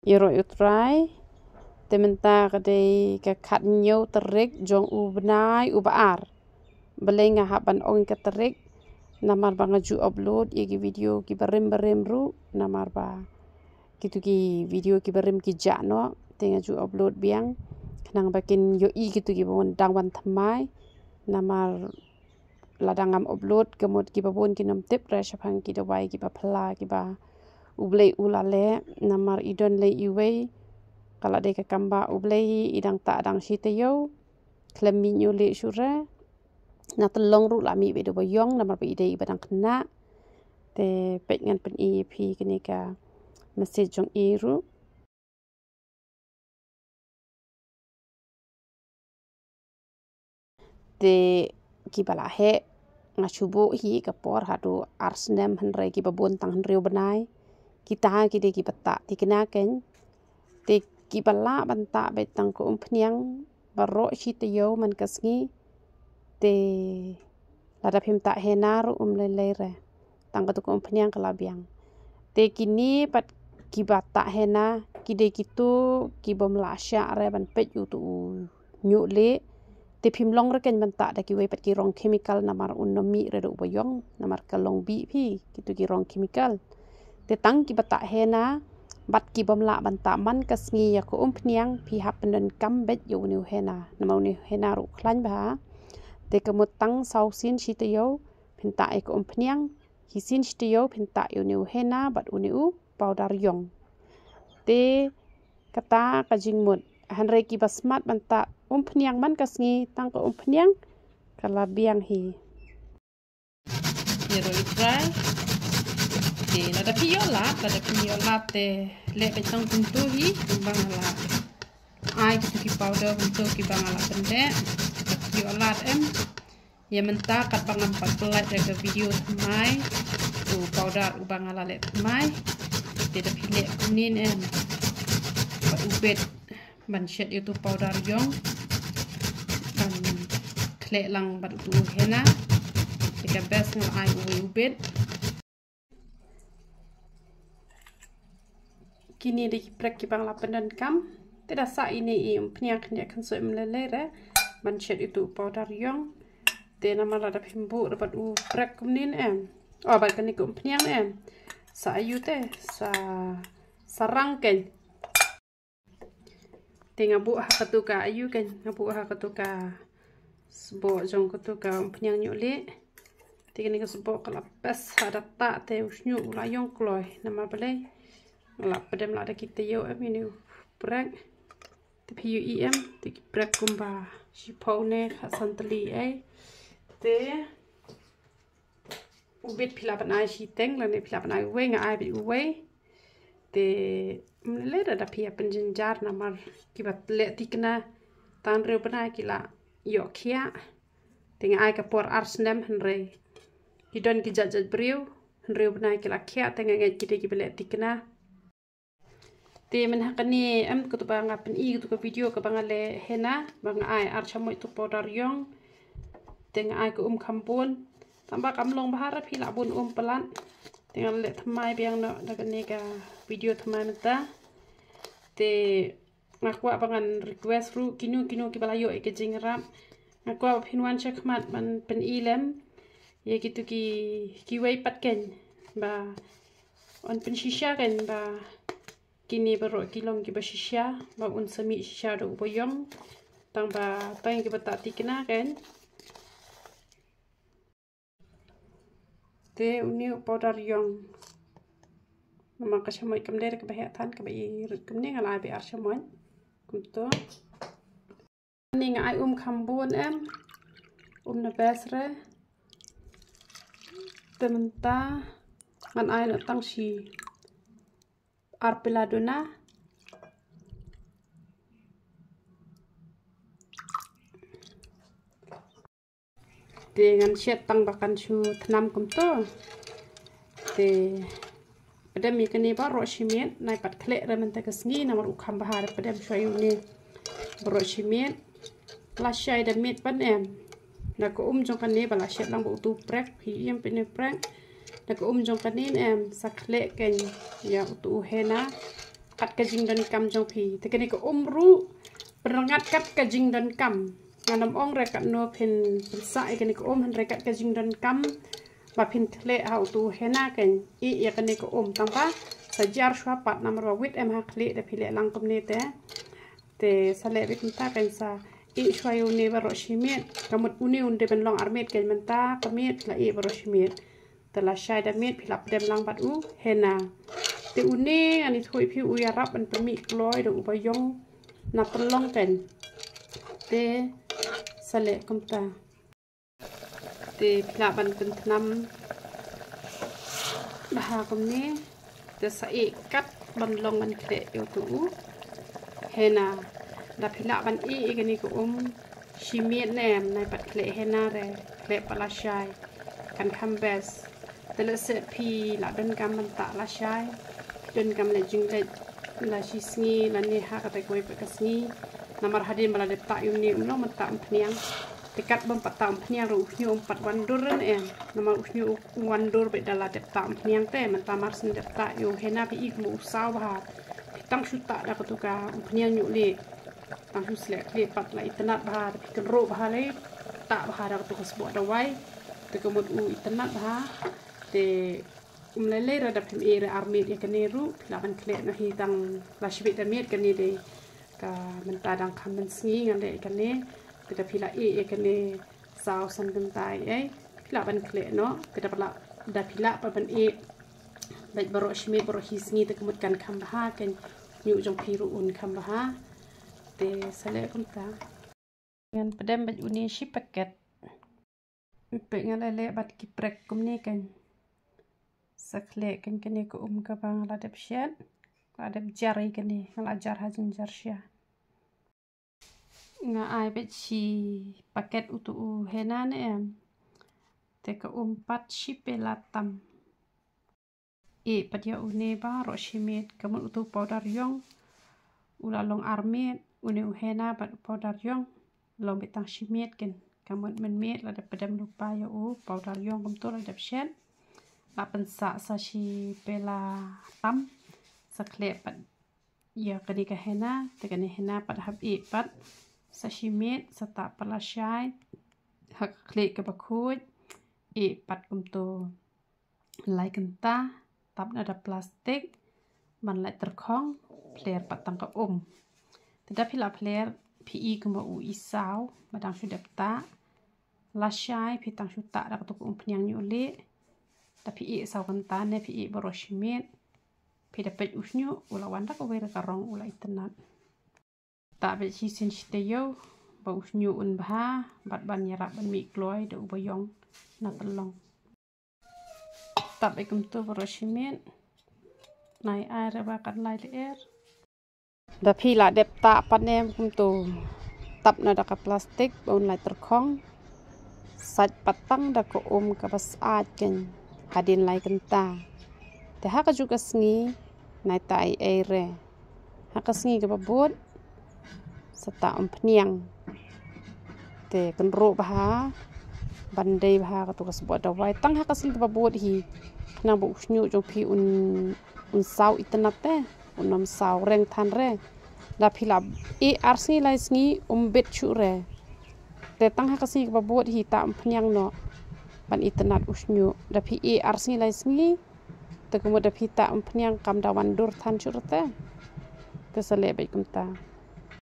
Iro utrai tementa kadai ka khat nyau terik jong ubnai ubaar belenga haban ong ka terik namar bangaju upload ye video ki barem ru namar ba gitu ki video ki barem ki jano tengaju upload biang nang bakin yo i gitu ki bon dangwan thamai namar ladangam upload kemut ki babon ki nam tip ra shapang ki dawai ki ba phla ki ba ublei ulale namar idon le iwei kalau de ka kamba ublei idang ta dang sitayo klemi nyule syura na telong ru lami be do boyong namar be ide badang kena te pet ngan pen ep kini ka message jong iru te ki bala he ngachubo hi ka por hadu arsnem hanre ki babon tang hanreu benai kita ki de ki pata ti kena ken te ki bala banta be tang ko umpniang baro sitayo man kasngi te lada pimta henaru lelere tangga tu kompanyang kalabiang te kini pat kibata hena kide kitu kibom lasya re ban pet yu tu nyule te pimlong re ken banta da kiwe pat kirong chemical namar unomi re do boyong namar kalong bi phi kitu kirong chemical te tang kibata hena bat kibom la banta man kasngi ya ko umpniang phi hapen kambet yu ni hena namau ni hena ru klan ba te kemut tang sau sin sitayo pinta ek umpniang hisin sitayo pinta yu hena bat uniu powder yong te kata kajing mut hanre ki basmat banta umpniang man kasngi tang ko umpniang kala biang hi yero itrai te lada piola te le betong pintu hi bang ala ai ki powder pintu ki bang ala pende olat em ya menta kat bangan pelat jaga video mai powder ubang ala let mai tidak pilih kunin em ubet ban shet itu powder yong dan kle lang bat tu hena jika best ng ai ubet kini di prek ki bang lapan dan kam tidak sa ini penyak nya kan so melelere manchet itu powder yong te nama lada pimbu dapat prek kunin em bat kani ko pniang em sa ayu te sarang ken te ngabu ha katuka ayu ken ngabu ha katuka sbo jong katuka pniang nyule te kani ko sbo kala pes ada ta te usnyu ulayong kloy nama bale ngala pedem lada kita yo em ini prek te PUEM te prek kumba shipone khasantli ai te ubit pilapan ai shiteng lane pilapan ai we nga ai bi we te mle da pia penjenjar namar kibat le tikna tan reu panai kila yo khia te nga ai ka por arsnem henre hidon ki jajat briu henreu panai kila khia te nga ngai kite ki bele tikna te men hakani am ko to banga pen I to video ko banga le hena banga ai ar chamoy to powder yong teng ai ko kampun tamba kamlong bahara phila bun pelan tengal le thamai biang no daga nega video thamai mata te ngakwa bangan request ru kinu ki balayo e ke jingram ngakwa pinwan chakmat man pen ilem ye gitu ki wei patken ba on pen shisha ken ba kini baru kilong ki bashisha ba un sami shisha do boyong tang ba tang ki batati kena kan te uni powder yong nama ka chamoy kamder ka bahya than ka bai kamne ngala be ar chamoy kunto ni nga ai khambun em na besre tementa man ai no tang shi arpeladona dengan shet tang bakan chu thnam kum to te padam mikani ba ro shimien nai pat khle re man ta kasni namar ukham bahar padam shoyu ni ro shimien la shai da mit pan em na ko jong kan ni bala shet lang bu tu prek hi em pe ne prek na ko jong kan ni em sakhle ken ya tu hena kat kajing dan kam jong pi te kene ko ru perengat kat kajing dan kam nganam ong rekat no pen sa kene ko han rekat kajing dan kam ba pin tle hau tu hena ken I ya kene ko tangpa sajar shwa pat namar wit em ha kle de pile lang kom ne te sale bit ta ken sa I shwa yu ne ba ro shimet kamut uni unde ben long armet ken menta kamet la I ba ro shimet telah syai dan mit pilap dem lang bat hena te une ani thui pi u ya rap an pemi kloi do ubayong na pelong ken te sale komta te pilap an pentam bah kom ni te sai kat ban long an kre yo tu hena da pilap an I gani ko shimiet nem nai pat kle hena re kle pala syai kan kambes telese pi la don kam menta la syai don kam le jing le la sisngi la ni ha ka te koi pe kasni namar hadin bala de ta yuni no menta pniang dekat bom patam pniang ru nyu pat wandur en namar nyu wandur be dala de ta pniang te menta mar sin de ta yu hena pi ik mu saw ba tang suta da ka tu ka pniang nyu le tang su slek le pat la itnat ba pi kan ro ba le ta ba da tu ka sbo da wai te komod itnat ba te umlele rada pem era armit ya kaneru laban kle na hitang la shibit damit kani de ka menta dang khamen sngi ngale kane kita pila ya kane saw san gentai laban kle no kita pala da pila pa ban baik baro shimit baro hisngi te kemut kan kham ha ken nyu jong piru un kham ha te sale kunta ngan pedem baj uni shi paket pe ngale bat kiprek kumni kan sakle kan kene ko ka bang la dep shat la dep jari kene la jar hajin jar sya nga ai bet chi paket utu hena ne te ka pat shi pelatam padia une ba ro shimit kamun utu powder yong ula long armet une hena bat powder yong long betang shimit ken kamun men met la dep pedam lupa ya powder yong kum to la dep shat la pensa sa shi pela tam sakle pat ya kani ka hena te kani hena pat hab pat sa shimit sata pala syai hak kle ka bakhuj pat kum to lai kenta tap ada plastik man lai terkhong player patang ka tidak pila player pi kuma isau badang sudah ta la syai pitang suta dak tu pnyang nyule tapi saw kenta ne pi boroshimit pi dapat usnyu ula wanda ko wer karong ula itnat ta be chi sin steyo ba usnyu un bha bat ban yarap ban mi kloi de ubayong na telong tapi kum tu boroshimit nai air ba kan lai air da pila dep ta panem kum tu tap na da ka plastik bon lai terkhong sat patang da ko ka bas ken hadin lai kenta te haka juga sngi nai tai aire haka sngi ka babut sata pniang te kan ro ba bandai ba ka tu ka sebut da wai tang haka sngi ka babut hi na bu snyu jo pi un saw itnat te unam saw reng than re da philap arsi lai sngi bet chu re te tang haka sngi ka babut hi ta pniang no ban itnat usnyu da pi arsi lai sngi te kemudian da pi ta pniang kam da wandur than chu te te sale bai kumta